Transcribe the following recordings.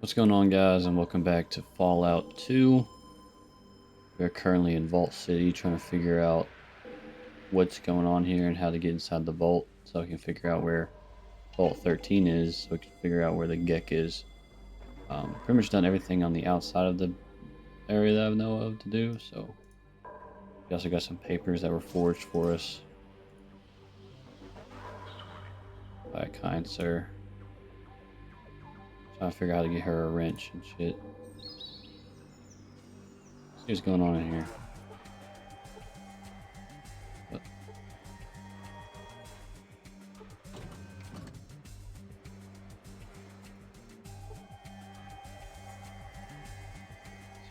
What's going on, guys, and welcome back to Fallout 2. We're currently in Vault City trying to figure out what's going on here and how to get inside the vault so we can figure out where Vault 13 is, so we can figure out where the Gecko is. Pretty much done everything on the outside of the area that I know of to do, so we also got some papers that were forged for us by a kind sir. Trying to figure out how to get her a wrench and shit. See what's going on in here.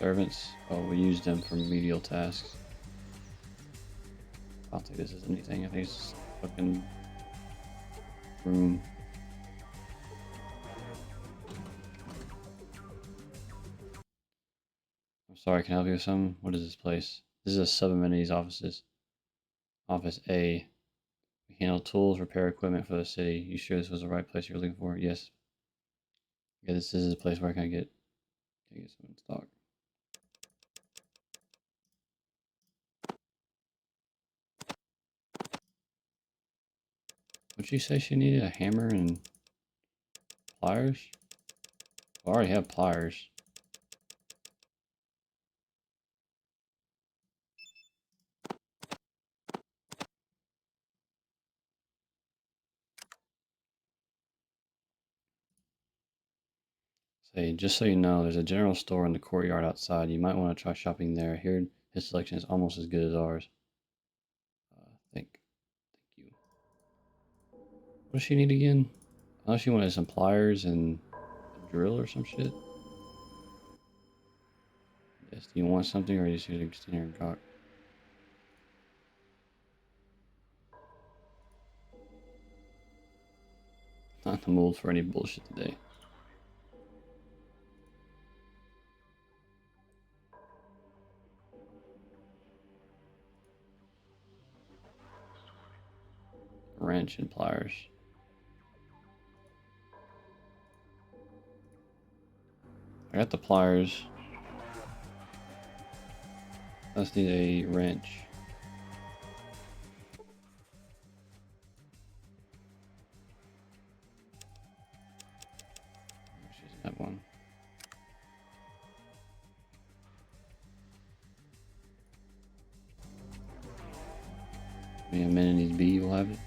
Servants. Oh, we use them for medial tasks. I don't think this is anything. I think it's just a fucking room. I'm sorry, can I help you with something? What is this place? This is a sub-amenities offices. Office A. We handle tools, repair equipment for the city. You sure this was the right place you were looking for? Yes. Yeah, this is a place where I can get some in stock. Would you say she needed a hammer and pliers? I already have pliers. Say, just so you know, there's a general store in the courtyard outside. You might want to try shopping there. I hear his selection is almost as good as ours. Thank you. What does she need again? Unless she wanted some pliers and a drill or some shit. Yes, do you want something or are you just gonna stand here and gawk? Not in the mood for any bullshit today. Wrench and pliers. I got the pliers. Let's need a wrench. She doesn't have one. Maybe amenities B will have it.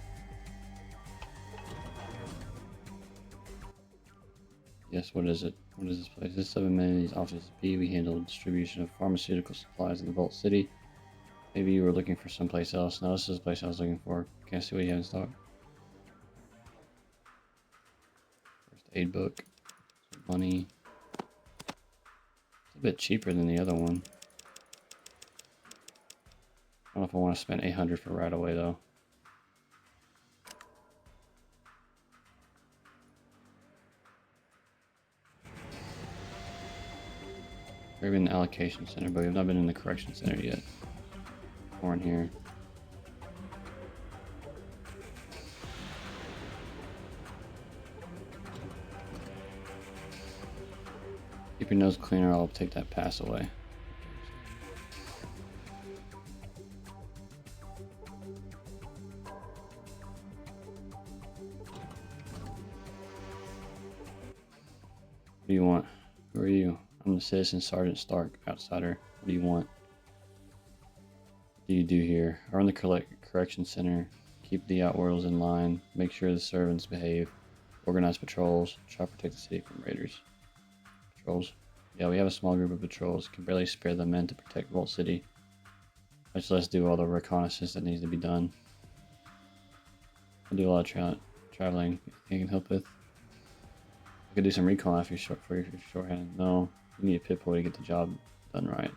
Yes, what is it? What is this place? This sub-amenities office B. We handle distribution of pharmaceutical supplies in the Vault City. Maybe you were looking for someplace else. No, this is the place I was looking for. Can I see what you have in stock? First aid book. Some money. It's a bit cheaper than the other one. I don't know if I want to spend 800 for right away though. We've been in the allocation center, but we've not been in the correction center yet. Or in here. Keep your nose cleaner, I'll take that pass away. What do you want? Who are you? I'm the Citizen Sergeant Stark, outsider. What do you want? What do you do here? I run the correction center. Keep the outworlds in line. Make sure the servants behave. Organize patrols. Try to protect the city from raiders. Patrols. Yeah, we have a small group of patrols. Can barely spare the men to protect Vault City. Much less do all the reconnaissance that needs to be done. I do a lot of traveling. Anything I can help with? I could do some recon if you're shorthanded. No, you need a Pip-Boy to get the job done right.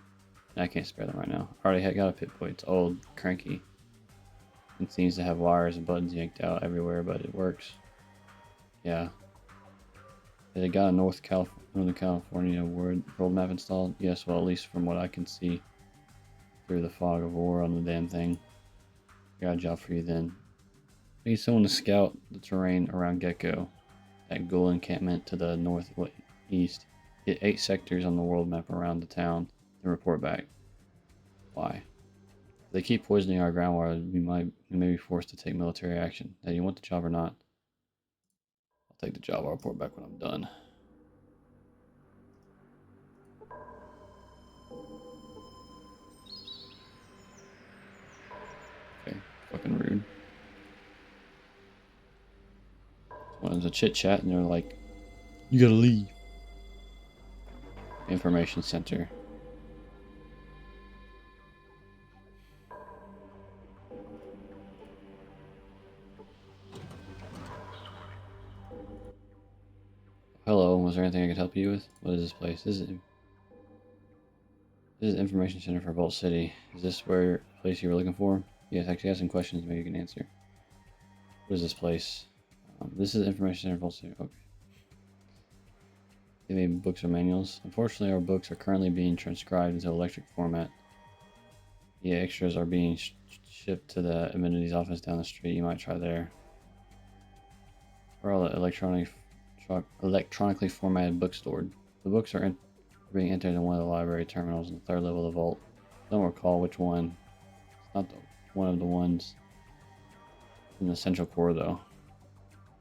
And I can't spare them right now. I already got a Pip-Boy. It's old, cranky. It seems to have wires and buttons yanked out everywhere, but it works. Yeah. They got a Northern California world map installed? Yes, well, at least from what I can see through the fog of war on the damn thing. Got a job for you then. I need someone to scout the terrain around Gecko. That ghoul encampment to the northeast. Hit 8 sectors on the world map around the town, then report back. Why? If they keep poisoning our groundwater, we may be forced to take military action. Now, you want the job or not? I'll take the job. I'll report back when I'm done. Okay, fucking rude. Well, there's a chit chat, and they're like, "You gotta leave." Information center. Hello, was there anything I could help you with? What is this place? This is information center for Vault City. Is this where place you were looking for? Yes, actually I have some questions maybe you can answer. What is this place? This is information center for Vault City. Okay. Do you have any books or manuals? Unfortunately, our books are currently being transcribed into electric format. Yeah, extras are being shipped to the amenities office down the street. You might try there. Where are all the electronically formatted books stored? The books are being entered in one of the library terminals in the third level of the vault. Don't recall which one. It's not one of the ones in the central core, though.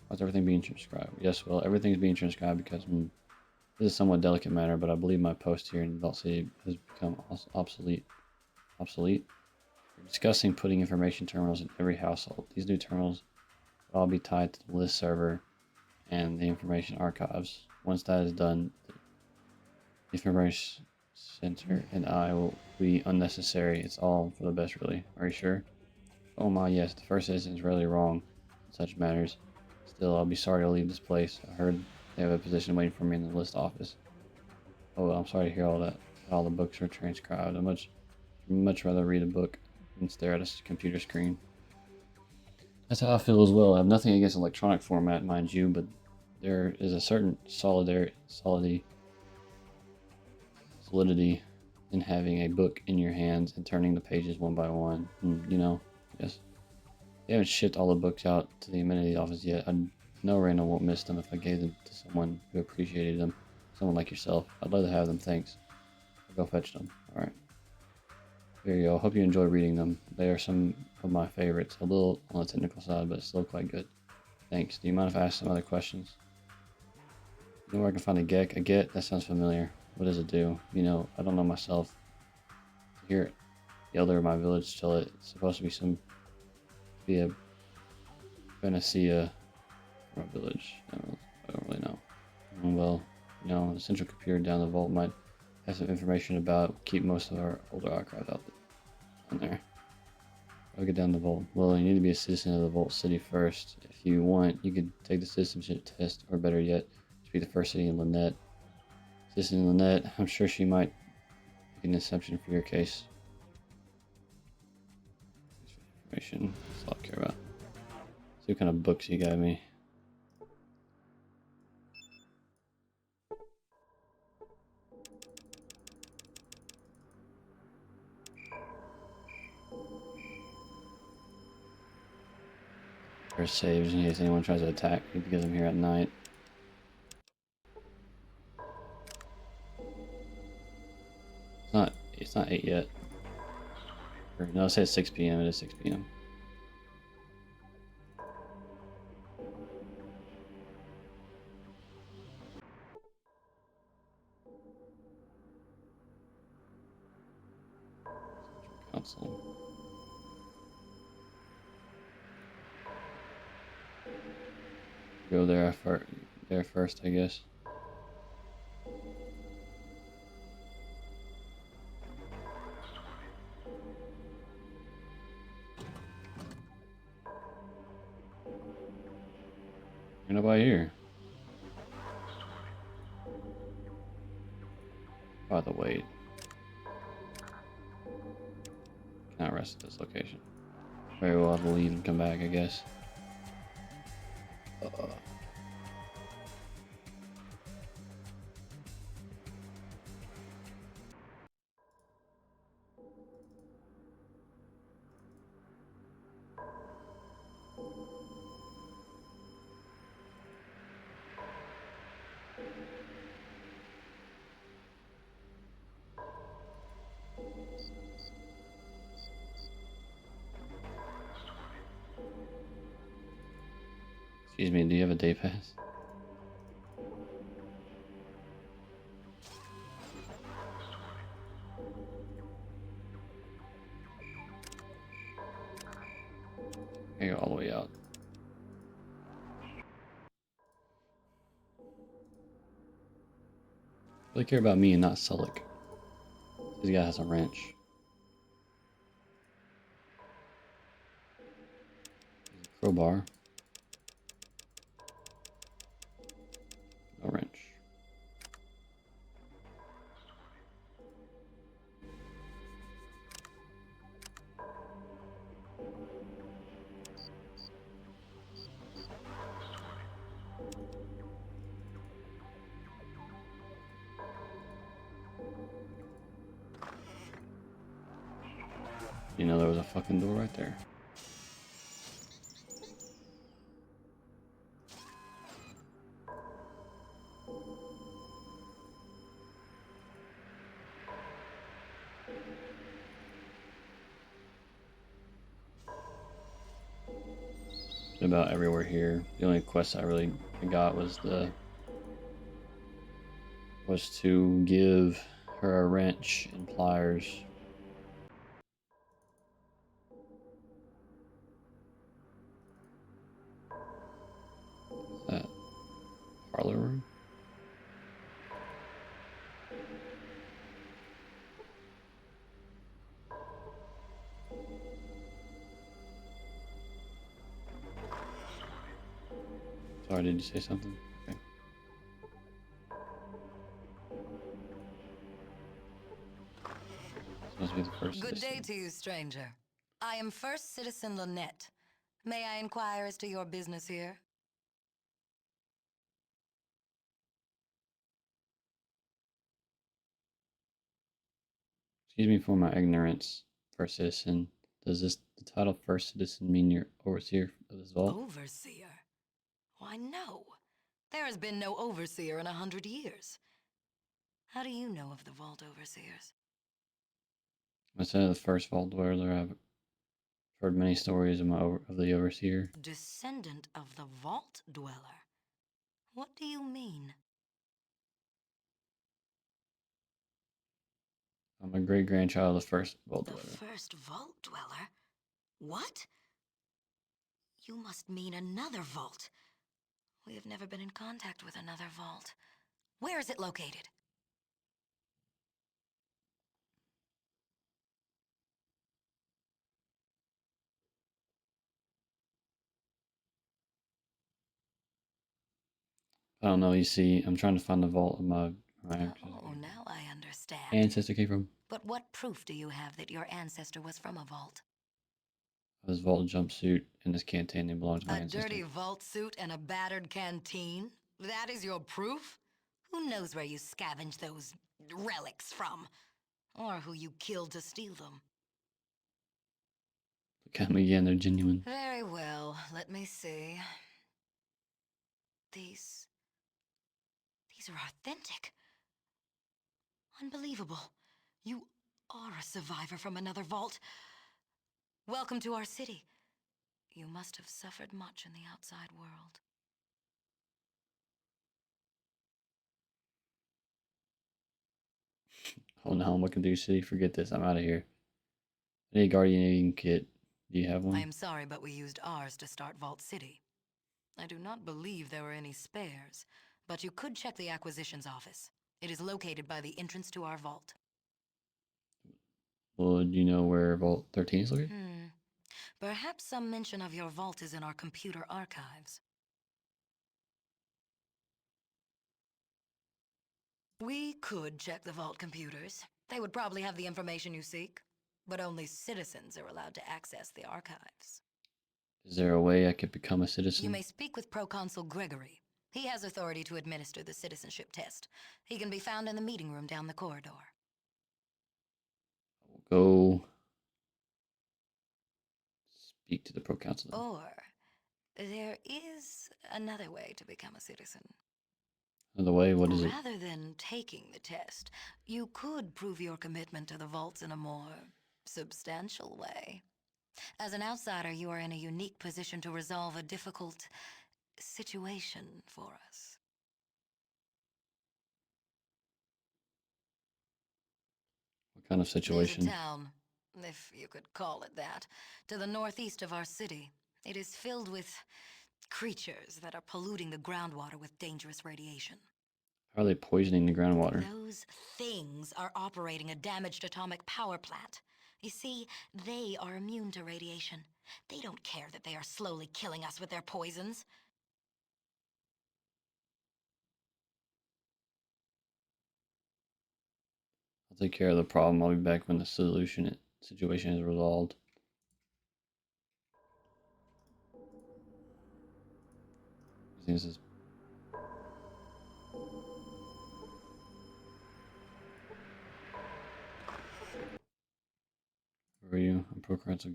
Why's everything being transcribed? Yes, well, everything's being transcribed because this is a somewhat delicate matter, but I believe my post here in Vault City has become obsolete. Obsolete? We're discussing putting information terminals in every household. These new terminals will all be tied to the list server and the information archives. Once that is done, the information center and I will be unnecessary. It's all for the best, really. Are you sure? Oh my, yes. The first citizen is rarely wrong in such matters. Still, I'll be sorry to leave this place. I heard they have a position waiting for me in the list office. Oh, well, I'm sorry to hear all that. All the books are transcribed. I'd much rather read a book than stare at a computer screen. That's how I feel as well. I have nothing against electronic format, mind you, but there is a certain solidity in having a book in your hands and turning the pages one by one. And, you know, yes. They haven't shipped all the books out to the amenity office yet. I know Randall won't miss them if I gave them to someone who appreciated them. Someone like yourself. I'd love to have them, thanks. I'll go fetch them. Alright. There you go. Hope you enjoy reading them. They are some of my favorites. A little on the technical side, but still quite good. Thanks. Do you mind if I ask some other questions? You know where I can find a Gecko? A Get? That sounds familiar. What does it do? You know, I don't know myself. To hear the elder of my village tell it, it's supposed to be a panacea for my village. I don't really know. Well, you know, the central computer down the vault might have some information about keep most of our older archives out there. I'll get down the vault. Well, you need to be a citizen of the Vault City first. If you want, you could take the citizenship test, or better yet, to be the first city in Lynette. Citizen Lynette, I'm sure she might make an exception for your case. Information, that's all I care about. See what kind of books you got me. Or saves in case anyone tries to attack me because I'm here at night. It's not 8 yet. Or, no, it says 6 p.m. It is 6 p.m. Central Council. Go there first, I guess. Ain't nobody here. By the way, cannot rest at this location. Very well, I'll leave and come back, I guess. Excuse me, do you have a day pass? I go all the way out. Really care about me and not Sulik. This guy has a wrench. Crowbar. No wrench. You know there was a fucking door right there. About everywhere here. The only quest I really got was to give her a wrench and pliers. What's that? Parlor room? Sorry, did you say something? Okay. This must be the first Good day citizen. to you, stranger. I am First Citizen Lynette. May I inquire as to your business here? Excuse me for my ignorance, first citizen. Does the title first citizen mean you're overseer of this vault? Overseer? Why, no. There has been no overseer in 100 years. How do you know of the Vault Overseers? Instead of the first vault dweller, I've heard many stories of of the overseer. Descendant of the Vault Dweller? What do you mean? I'm a great grandchild of the first vault The dweller. first Vault Dweller? What? You must mean another vault. We have never been in contact with another vault. Where is it located? I don't know. You see, I'm trying to find the vault of my Oh, now I understand. ancestor came from. But what proof do you have that your ancestor was from a vault? This vault jumpsuit and this canteen belongs to my A ancestor. dirty vault suit and a battered canteen? That is your proof? Who knows where you scavenged those relics from? Or who you killed to steal them? Look at them again, they're genuine. Very well, let me see. These are authentic. Unbelievable. You are a survivor from another vault. Welcome to our city. You must have suffered much in the outside world. Oh no, I'm looking through your city. Forget this. I'm out of here. I need a guardian kit. Do you have I one? am sorry, but we used ours to start Vault City. I do not believe there were any spares, but you could check the acquisitions office. It is located by the entrance to our vault. Well, do you know where Vault 13 is located? Perhaps some mention of your vault is in our computer archives. We could check the vault computers. They would probably have the information you seek, but only citizens are allowed to access the archives. Is there a way I could become a You citizen? may speak with Proconsul Gregory. He has authority to administer the citizenship test. He can be found in the meeting room down the corridor. I will go speak to the proconsul. Or there is another way to become a citizen. Another way? What is it? Rather than taking the test, you could prove your commitment to the vaults in a more substantial way. As an outsider, you are in a unique position to resolve a difficult situation for us. What kind of There's a situation? town, if you could call it that, to the northeast of our city. It is filled with creatures that are polluting the groundwater with dangerous radiation. How are they poisoning the groundwater? Those things are operating a damaged atomic power plant. You see, they are immune to radiation. They don't care that they are slowly killing us with their poisons. I'll take care of the problem. I'll be back when the situation is resolved. This is for you. I'm Proconsul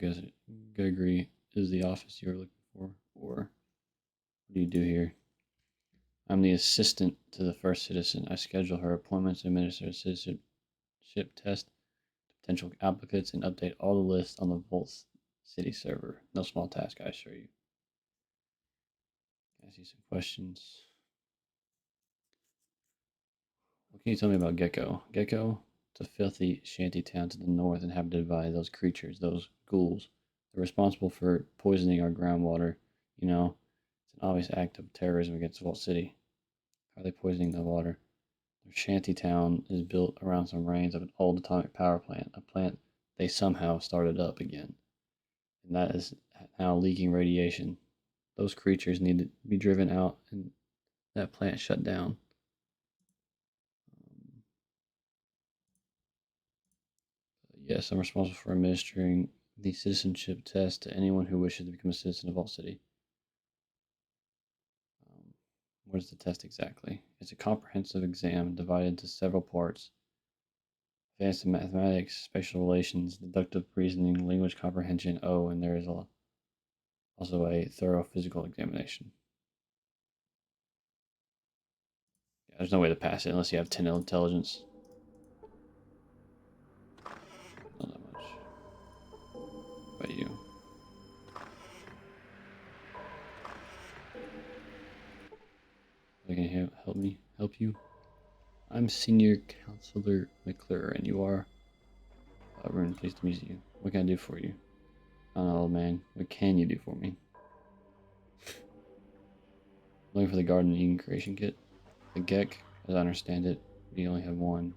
Gregory. Is the office you're looking for, or what do you do here? I'm the assistant to the first citizen. I schedule her appointments, administer a citizenship test to potential applicants, and update all the lists on the Volt City server. No small task, I assure you. Can I see some questions? What can you tell me about Gecko? Gecko? It's a filthy shanty town to the north inhabited by those creatures, those ghouls. They're responsible for poisoning our groundwater. You know, it's an obvious act of terrorism against Vault City. How are they poisoning the water? Their shanty town is built around some remains of an old atomic power plant, a plant they somehow started up again. And that is now leaking radiation. Those creatures need to be driven out and that plant shut down. Yes, I'm responsible for administering the citizenship test to anyone who wishes to become a citizen of Vault City. What is the test exactly? It's a comprehensive exam divided into several parts: advanced mathematics, spatial relations, deductive reasoning, language comprehension. Oh, and there is also a thorough physical examination. Yeah, there's no way to pass it unless you have 10 intelligence. Not that much. What about you? I can help you. I'm Senior Counselor McClure, and you are Rune. Pleased to meet you. What can I do for you? I don't know, old man. What can you do for me? Looking for the garden Eden creation kit. The Gecko, as I understand it, we only have one.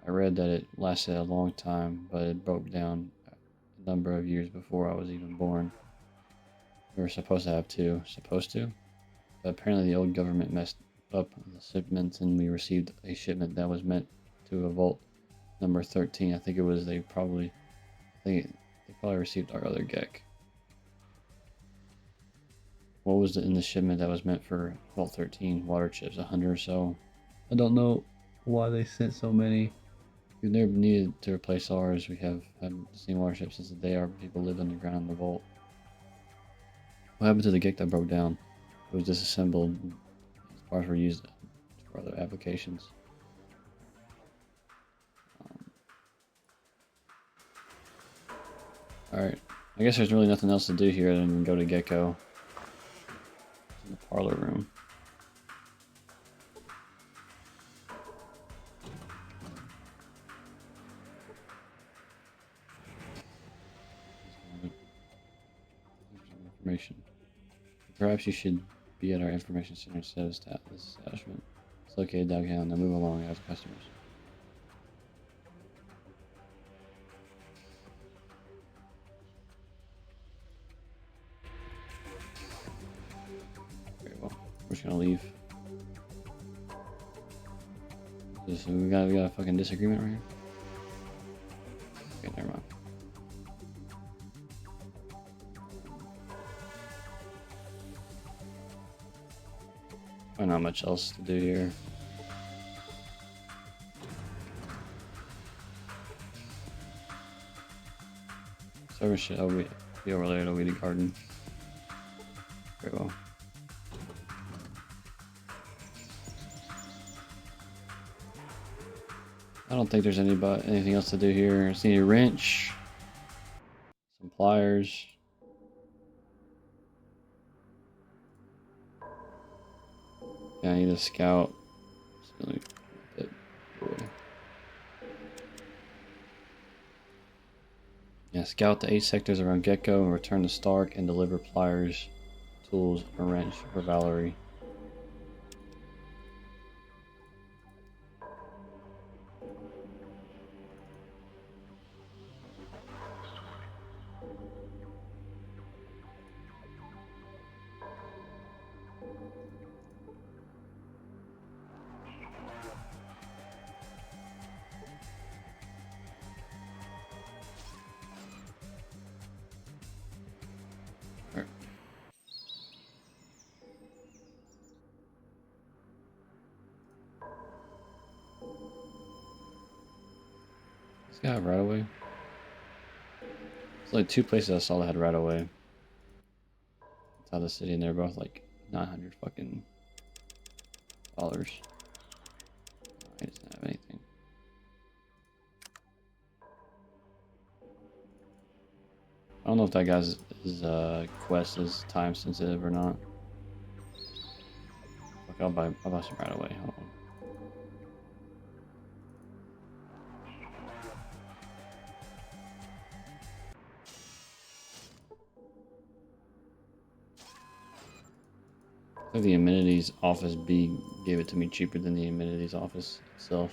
I read that it lasted a long time, but it broke down a number of years before I was even born. We were supposed to have two. Supposed to? But apparently the old government messed up the shipments and we received a shipment that was meant to a vault number 13. I think they probably received our other Gecko. What was in the shipment that was meant for Vault 13? Water chips, 100 or so. I don't know why they sent so many. We've never needed to replace ours. We have had the same water chips since the day our people lived underground in the vault. What happened to the Gecko that broke down? It was disassembled. Its parts were used for other applications. Alright. I guess there's really nothing else to do here other than go to Gecko. In the parlor room. Information. Perhaps you should be at our information center instead of this establishment. It's located downtown. Now move along as customers. Very well. We're just gonna leave. We got a fucking disagreement right here. Okay, never mind. Probably not much else to do here. Service should be over there. It'll be the garden. Very well. I don't think there's anything else to do here. I see a wrench, some pliers. Yeah, I need a scout. So let me put boy. Yeah, scout the 8 sectors around Gecko and return to Stark and deliver pliers, tools, and a wrench for Valerie. Alright. This guy have right away. There's like 2 places I saw that had right away. Outside the city, and they're both like 900 fucking dollars. I just don't have anything. I don't know if that guy's quest is time sensitive or not. Fuck, I'll buy some right away. Hold on. I think the amenities office B gave it to me cheaper than the amenities office itself.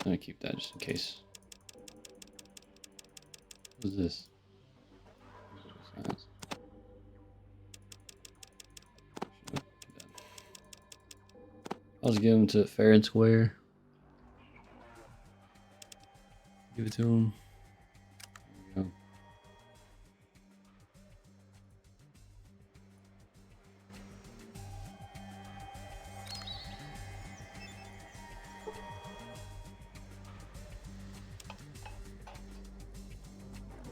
I'm gonna keep that just in case. What's this? I'll just give him to fair and square. Give it to him. There we go.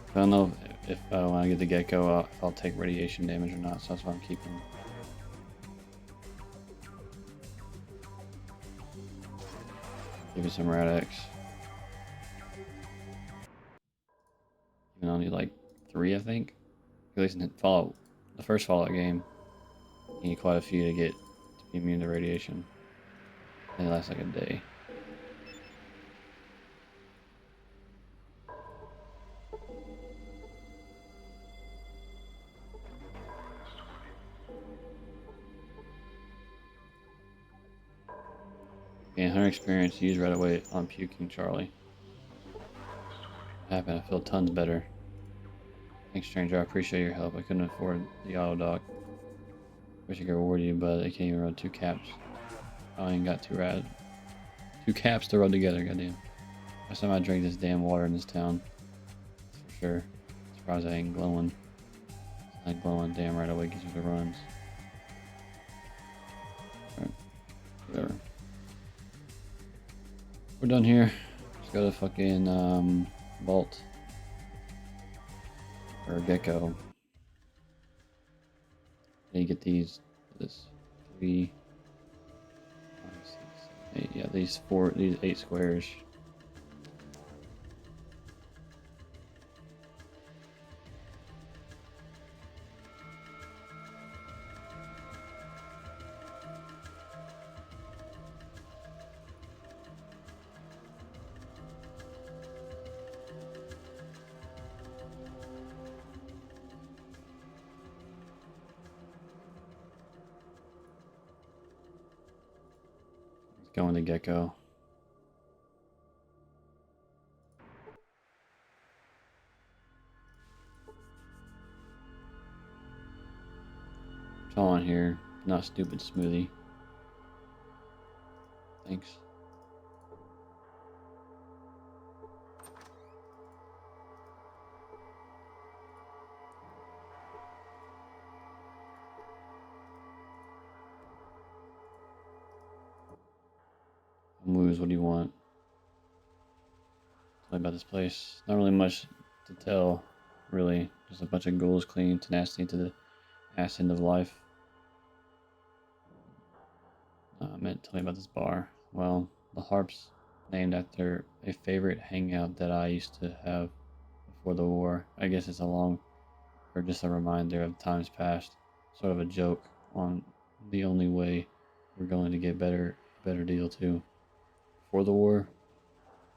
I don't know if when I get the Gecko, if I'll take radiation damage or not, so that's why I'm keeping him. Give me some Rad-X. Even only like 3, I think. At least in Fallout, the first Fallout game, you need quite a few to get to be immune to radiation. And it lasts like a day. And 100 experience used right away on puking Charlie. What happened? I feel tons better. Thanks, stranger. I appreciate your help. I couldn't afford the auto dock. Wish I could reward you, but I can't even run 2 caps. I ain't got 2 caps to run together, goddamn. Last time I drank this damn water in this town. That's for sure. Surprised I ain't glowing. It's not glowing, damn right away gives you the runs. Alright. Whatever. We're done here. Let's go to fucking vault. Or Gecko. I need to get these. This 3, 5, 6, 7, 8. Yeah, these 8 squares. Going to Gecko. What's on here? Not stupid smoothie. Thanks. Moves, what do you want? Tell me about this place. Not really much to tell, really. Just a bunch of ghouls clinging tenacity to the ass end of life. I meant tell me about this bar. Well, the harp's named after a favorite hangout that I used to have before the war. I guess it's a long, or just a reminder of times past, sort of a joke on the only way we're going to get better deal too. Before the war,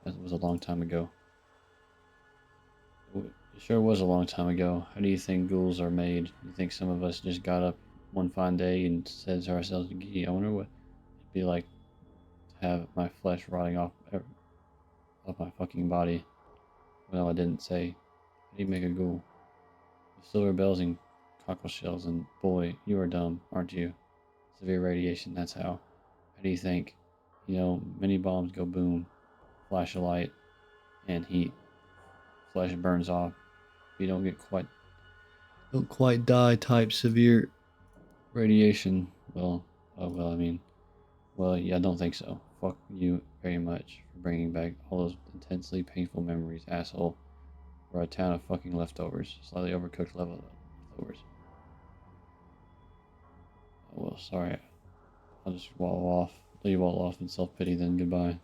that was a long time ago. It sure was a long time ago. How do you think ghouls are made? You think some of us just got up one fine day and said to ourselves, "Gee, I wonder what it'd be like to have my flesh rotting off my fucking body." Well, I didn't say. How do you make a ghoul? With silver bells and cockle shells, and boy, you are dumb, aren't you? Severe radiation, that's how. How do you think? You know, many bombs go boom, flash of light, and heat. Flesh burns off. You don't quite die type severe radiation. Well, oh well, I mean, well, yeah, I don't think so. Fuck you very much for bringing back all those intensely painful memories, asshole. We're a town of fucking leftovers, slightly overcooked leftovers. Oh well, sorry. I'll just let you wall off in self pity. Then goodbye.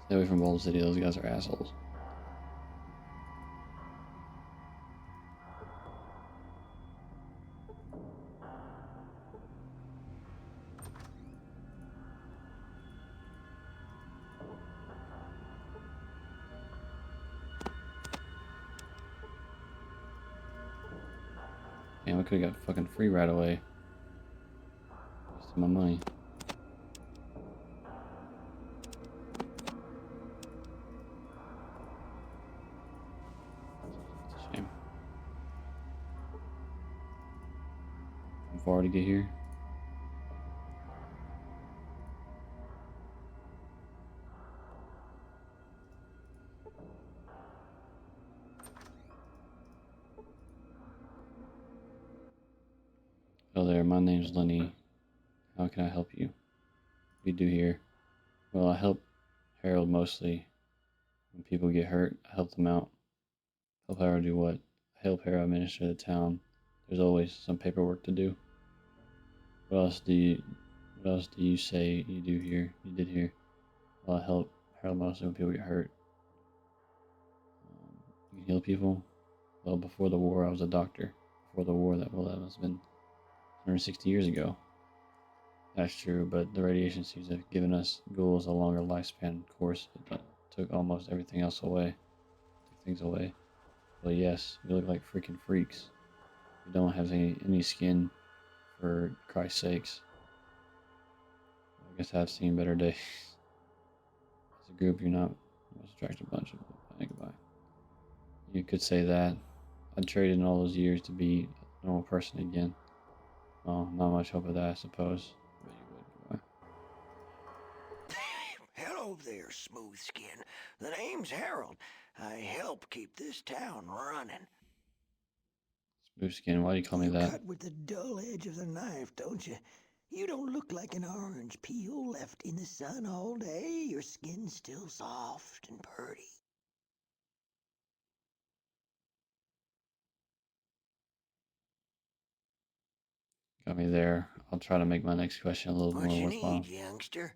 Stay away from Boulder City. Those guys are assholes. Damn, I could have got fucking free right away. Wasted my money. It's a shame. I'm far to get here. Hello there, my name's Lenny. How can I help you? What do you do here? Well, I help Harold mostly. When people get hurt, I help them out. Help Harold do what? I help Harold administer the town. There's always some paperwork to do. What else do you What else do you say you do here? You did here? Well, I help Harold mostly when people get hurt. You can heal people. Well, before the war, I was a doctor. Before the war, that must have been 160 years ago. That's true, but the radiation seems to have given us ghouls a longer lifespan. Of course, it took almost everything else away. Took things away. Well, yes, we look like freaking freaks. We don't have any skin, for Christ's sakes. I guess I've seen better days. As a group, you're not the most attractive bunch of goodbye. You could say that. I'd traded in all those years to be a normal person again. Well, not much hope of that, I suppose. But you would. Goodbye. Hello there, smooth skin. The name's Harold. I help keep this town running. Smooth skin, why do you call me You that? cut with the dull edge of the knife, don't you? You don't look like an orange peel left in the sun all day. Your skin's still soft and purty. Got me there. I'll try to make my next question a little What more you worthwhile. need, youngster?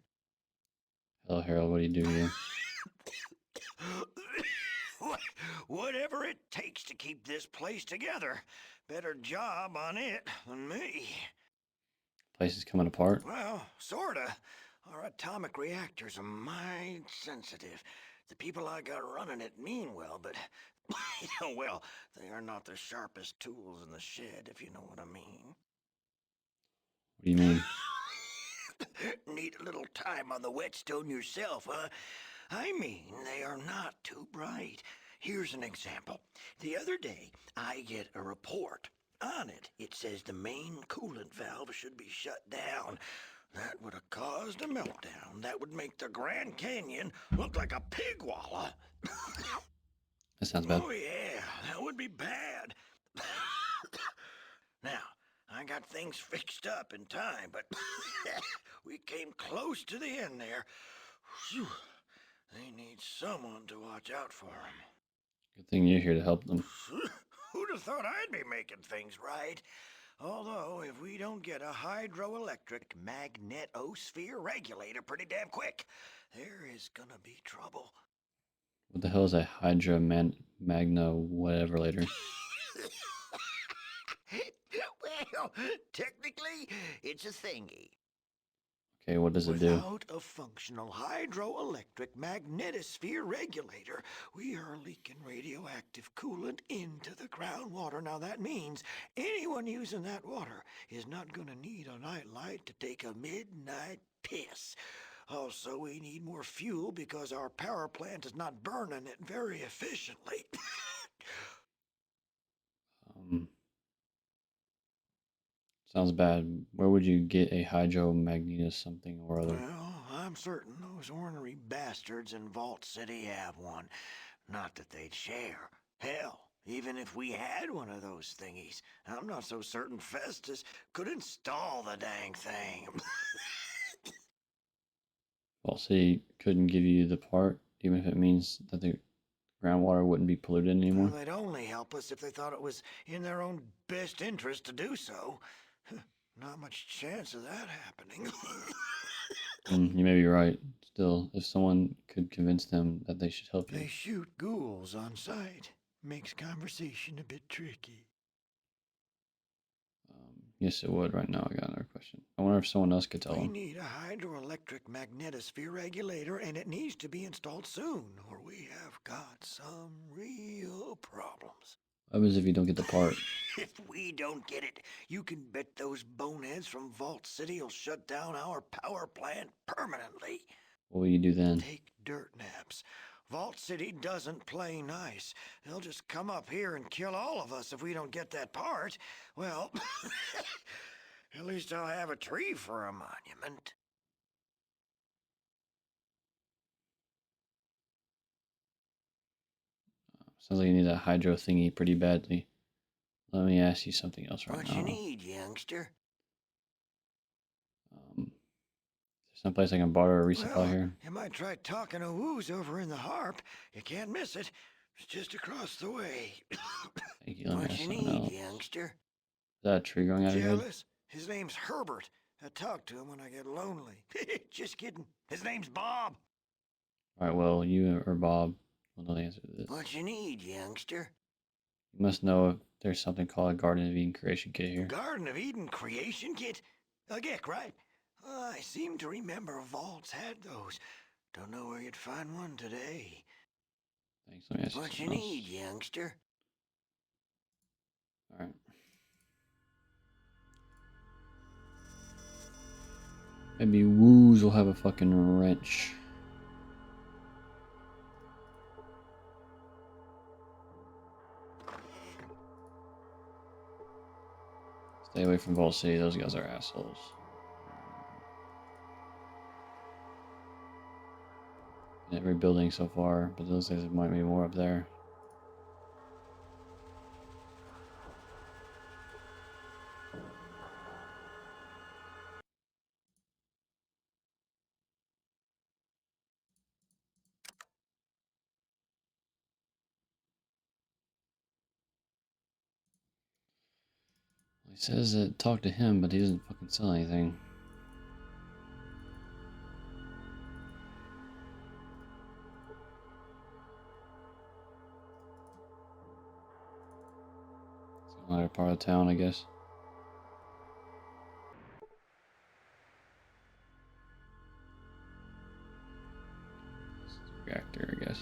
Hello, Harold, what do you do here? Whatever it takes to keep this place together. Better job on it than me. Place is coming apart. Well, sorta. Our atomic reactors are mighty sensitive. The people I got running it mean well, but, well, they are not the sharpest tools in the shed, if you know what I mean. What do you mean? Need a little time on the whetstone yourself, huh? I mean, they are not too bright. Here's an example. The other day, I get a report. On it, it says the main coolant valve should be shut down. That would have caused a meltdown. That would make the Grand Canyon look like a pig wallah. That sounds bad. Oh, yeah, that would be bad. Now, I got things fixed up in time, but we came close to the end there. Phew. They need someone to watch out for them. Good thing you're here to help them. Who'd have thought I'd be making things right? Although, if we don't get a hydroelectric magnetosphere regulator pretty damn quick, there is gonna be trouble. What the hell is a Hydra Magna whatever later? Well, technically, it's a thingy. Okay, what does it do? Without a functional hydroelectric magnetosphere regulator, we are leaking radioactive coolant into the groundwater. Now that means anyone using that water is not gonna need a nightlight to take a midnight piss. Also, we need more fuel because our power plant is not burning it very efficiently. Sounds bad. Where would you get a hydromagnetus something or other? Well, I'm certain those ornery bastards in Vault City have one. Not that they'd share. Hell, even if we had one of those thingies, I'm not so certain Festus could install the dang thing. Well, City couldn't give you the part, even if it means that the groundwater wouldn't be polluted Well, anymore. they'd only help us if they thought it was in their own best interest to do so. Not much chance of that happening. You may be right. Still, if someone could convince them that they should help They you. shoot ghouls on sight. Makes conversation a bit tricky. Yes, it would. Right now, I got another question. I wonder if someone else could tell We them. need a hydroelectric magnetosphere regulator, and it needs to be installed soon, or we have got some real problems. What happens if you don't get the part? If we don't get it, you can bet those boneheads from Vault City will shut down our power plant permanently. What will you do then? Take dirt naps. Vault City doesn't play nice. They'll just come up here and kill all of us if we don't get that part. Well, at least I'll have a tree for a monument. Sounds like you need a hydro thingy pretty badly. Let me ask you something else right What now. you need, youngster? Is there someplace I can borrow a resupply Well, here? you might try talking to Woo's over in the Harp. You can't miss it. It's just across the way. Thank you. Let me What ask you someone need, else. youngster? Is that a tree growing out of your head? Jealous? His name's Herbert. I talk to him when I get lonely. Just kidding. His name's Bob. Alright, well, you or Bob will know the answer to this. What you need, youngster? You must know if there's something called a Garden of Eden creation kit A here. Garden of Eden creation kit? A Gecko, right? I seem to remember Vault's had those. Don't know where you'd find one today. Thanks. Let me ask you What you something else. need, youngster? Alright. Maybe Woos will have a fucking wrench. Stay away from Vault City. Those guys are assholes. In every building so far, but those guys might be more up there. He says that talk to him, but he doesn't fucking sell anything. It's another part of town, I guess. It's the reactor, I guess.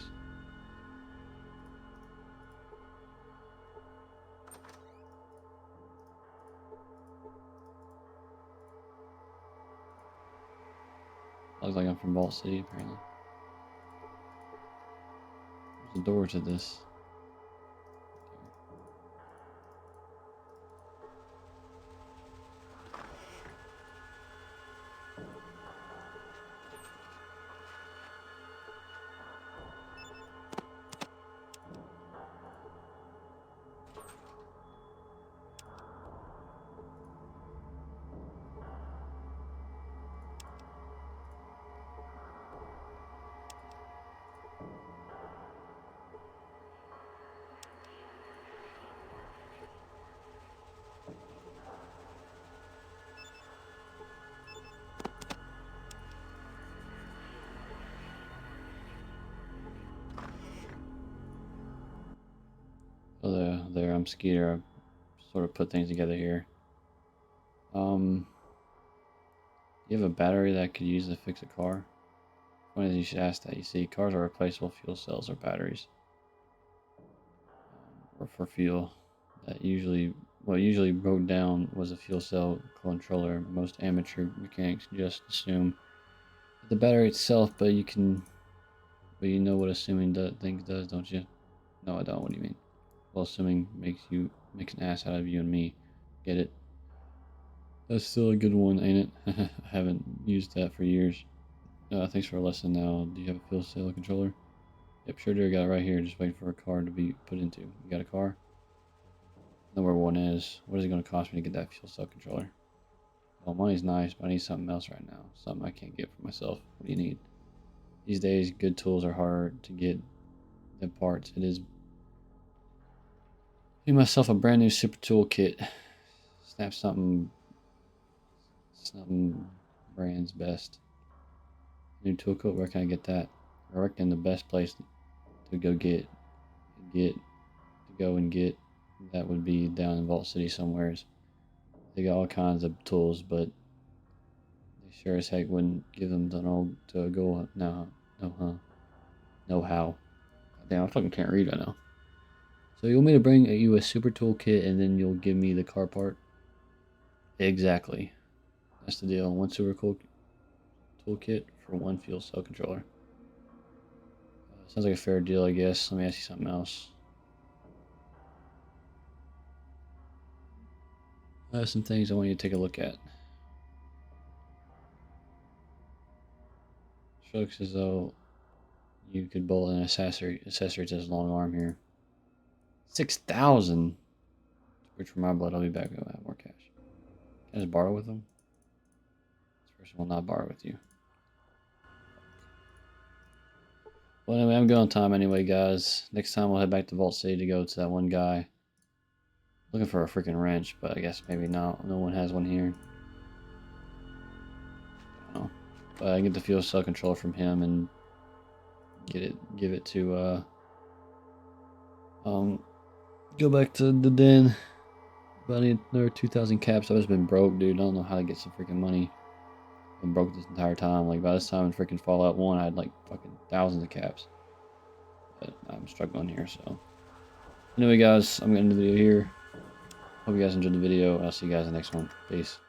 Looks like I'm from Vault City, apparently. There's a door to this. I'm Skeeter. I sort of put things together here. You have a battery that I could use to fix a car? Funny that you should ask that. You see, cars are replaceable fuel cells or batteries. Or for fuel. That usually, what usually broke down was a fuel cell controller. Most amateur mechanics just assume the battery itself, but you know what assuming things does, don't you? No, I don't. What do you mean? Well, assuming makes an ass out of you and me. Get it? That's still a good one, ain't it? I haven't used that for years. Thanks for a lesson now. Do you have a fuel cell controller? Yep, sure do. I got it right here. Just waiting for a car to be put into. You got a car? Know where one is. What is it going to cost me to get that fuel cell controller? Well, money's nice, but I need something else right now. Something I can't get for myself. What do you need? These days, good tools are hard to get the parts. It is. Give myself a brand new super tool kit. Snap something brand's best. New tool coat. Where can I get that? I reckon the best place to go get that would be down in Vault City somewheres. They got all kinds of tools, but they sure as heck wouldn't give them to go know how. Damn, I fucking can't read right now. So you want me to bring you a super tool kit and then you'll give me the car part? Exactly. That's the deal. One super cool toolkit for one fuel cell controller. Sounds like a fair deal, I guess. Let me ask you something else. I have some things I want you to take a look at. Sure looks as though you could bolt an accessory to this long arm here. 6,000. Which for my blood, I'll be back. I'll have more cash. Can I just borrow with them? This person will not borrow with you. Well, anyway, I'm good on time anyway, guys. Next time we'll head back to Vault City to go to that one guy. Looking for a freaking wrench, but I guess maybe not. No one has one here. Oh. But I get the fuel cell controller from him and give it to go back to the den. But I need another 2,000 caps. I've just been broke, dude. I don't know how to get some freaking money. I've been broke this entire time. Like by this time in freaking Fallout 1, I had like fucking thousands of caps. But I'm struggling here, so. Anyway, guys, I'm gonna end the video here. Hope you guys enjoyed the video. I'll see you guys in the next one. Peace.